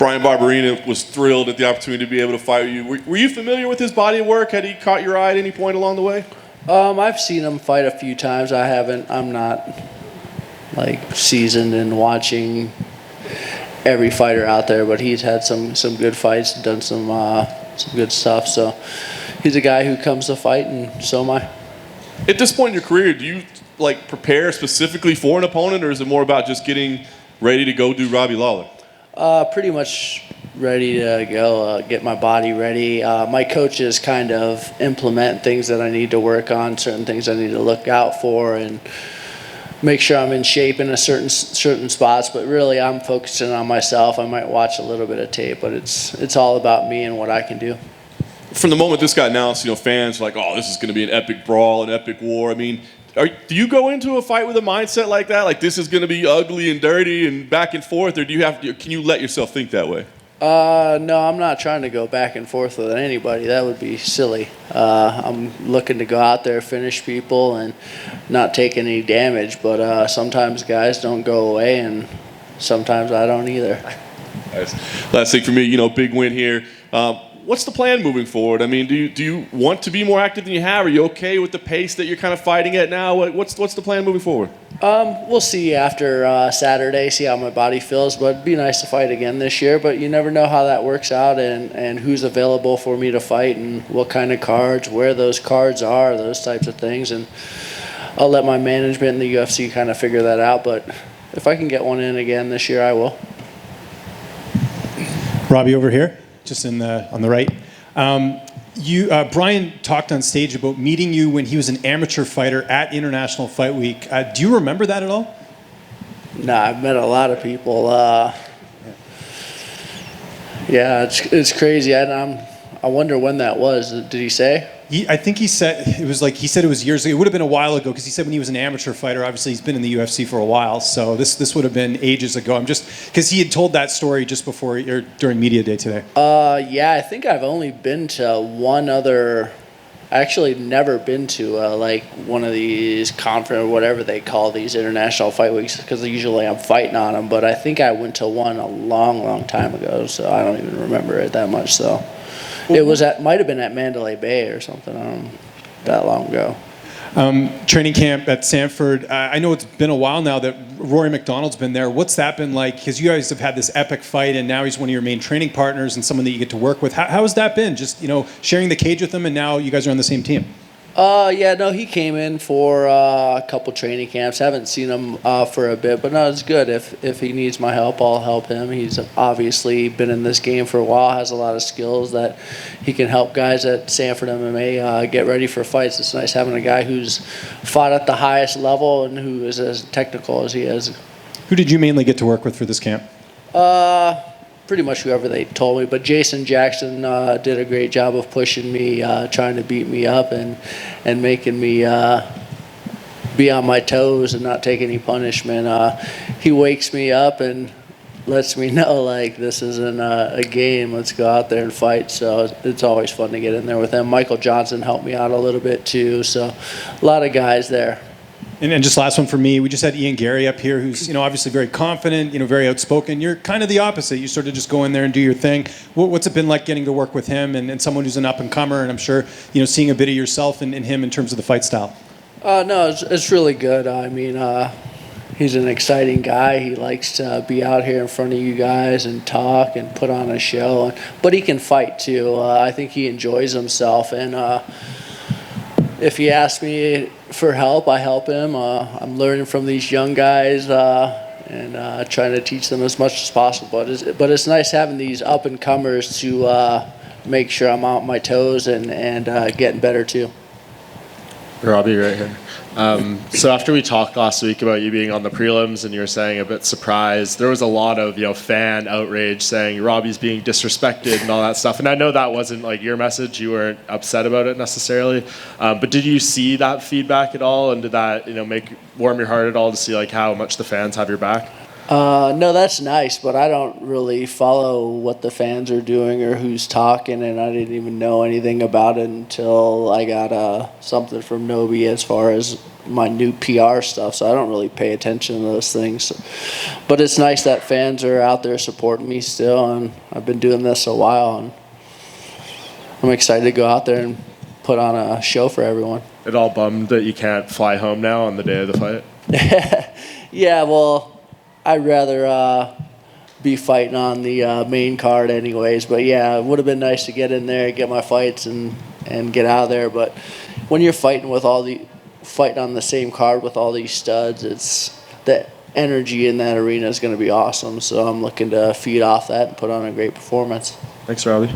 Bryan Barberena was thrilled at the opportunity to be able to fight you. Were you familiar with his body of work? Had he caught your eye at any point along the way? I've seen him fight a few times. I'm not like seasoned in watching every fighter out there, but he's had some good fights, done some good stuff. So he's a guy who comes to fight, and so am I. At this point in your career, do you like prepare specifically for an opponent, or is it more about just getting ready to go do Robbie Lawler? Pretty much ready to go, get my body ready. My coaches kind of implement things that I need to work on, certain things I need to look out for, and make sure I'm in shape in a certain spots. But really, I'm focusing on myself. I might watch a little bit of tape, but it's all about me and what I can do. From the moment this got announced, fans were like, oh, this is going to be an epic brawl, an epic war. I mean, do you go into a fight with a mindset like that? Like this is going to be ugly and dirty and back and forth, or can you let yourself think that way? No, I'm not trying to go back and forth with anybody. That would be silly. I'm looking to go out there, finish people, and not take any damage. But sometimes guys don't go away, and sometimes I don't either. Nice. Last thing for me, big win here. What's the plan moving forward? I mean, do you want to be more active than you have? Are you okay with the pace that you're kind of fighting at now? What's the plan moving forward? We'll see after Saturday, see how my body feels. But it'd be nice to fight again this year. But you never know how that works out and who's available for me to fight and what kind of cards, where those cards are, those types of things. And I'll let my management in the UFC kind of figure that out. But if I can get one in again this year, I will. Robbie over here. Just on the right. Bryan talked on stage about meeting you when he was an amateur fighter at International Fight Week. Do you remember that at all? No, I've met a lot of people. Yeah, it's crazy. I wonder when that was. Did he say? I think he said it was years ago. It would have been a while ago because he said when he was an amateur fighter. Obviously, he's been in the UFC for a while, so this would have been ages ago. I'm just because he had told that story just before or during media day today. Yeah, I think I've only been to one other. Actually, never been to like one of these conference or whatever they call these international fight weeks because usually I'm fighting on them. But I think I went to one a long time ago, so I don't even remember it that much. So. It might have been at Mandalay Bay or something that long ago. Training camp at Sanford. I know it's been a while now that Rory MacDonald's been there. What's that been like? Because you guys have had this epic fight, and now he's one of your main training partners and someone that you get to work with. How has that been? Just sharing the cage with him, and now you guys are on the same team. Yeah, no, he came in for a couple training camps. Haven't seen him for a bit, but no, it's good. If he needs my help, I'll help him. He's obviously been in this game for a while, has a lot of skills that he can help guys at Sanford MMA get ready for fights. It's nice having a guy who's fought at the highest level and who is as technical as he is. Who did you mainly get to work with for this camp? Pretty much whoever they told me, but Jason Jackson did a great job of pushing me, trying to beat me up and making me be on my toes and not take any punishment. He wakes me up and lets me know, like, this isn't a game, let's go out there and fight. So it's always fun to get in there with him. Michael Johnson helped me out a little bit too, so a lot of guys there. And just last one for me, we just had Ian Garry up here, who's obviously very confident, very outspoken. You're kind of the opposite. You sort of just go in there and do your thing. What's it been like getting to work with him and someone who's an up and comer? And I'm sure seeing a bit of yourself in him in terms of the fight style. No, it's really good. I mean, he's an exciting guy. He likes to be out here in front of you guys and talk and put on a show. But he can fight too. I think he enjoys himself. And if he asks me for help, I help him. I'm learning from these young guys and trying to teach them as much as possible. But it's nice having these up-and-comers to make sure I'm on my toes and getting better too. Robbie, right here. So after we talked last week about you being on the prelims and you were saying a bit surprised, there was a lot of fan outrage saying Robbie's being disrespected and all that stuff. And I know that wasn't like your message; you weren't upset about it necessarily. But did you see that feedback at all? And did that warm your heart at all to see like how much the fans have your back? No, that's nice, but I don't really follow what the fans are doing or who's talking, and I didn't even know anything about it until I got something from Nobi as far as my new PR stuff, so I don't really pay attention to those things. But it's nice that fans are out there supporting me still, and I've been doing this a while, and I'm excited to go out there and put on a show for everyone. It all bummed that you can't fly home now on the day of the fight? Yeah, well, I'd rather be fighting on the main card anyways. But yeah, it would have been nice to get in there, get my fights, and get out of there. But when you're fighting on the same card with all these studs, it's the energy in that arena is going to be awesome. So I'm looking to feed off that and put on a great performance. Thanks, Robbie.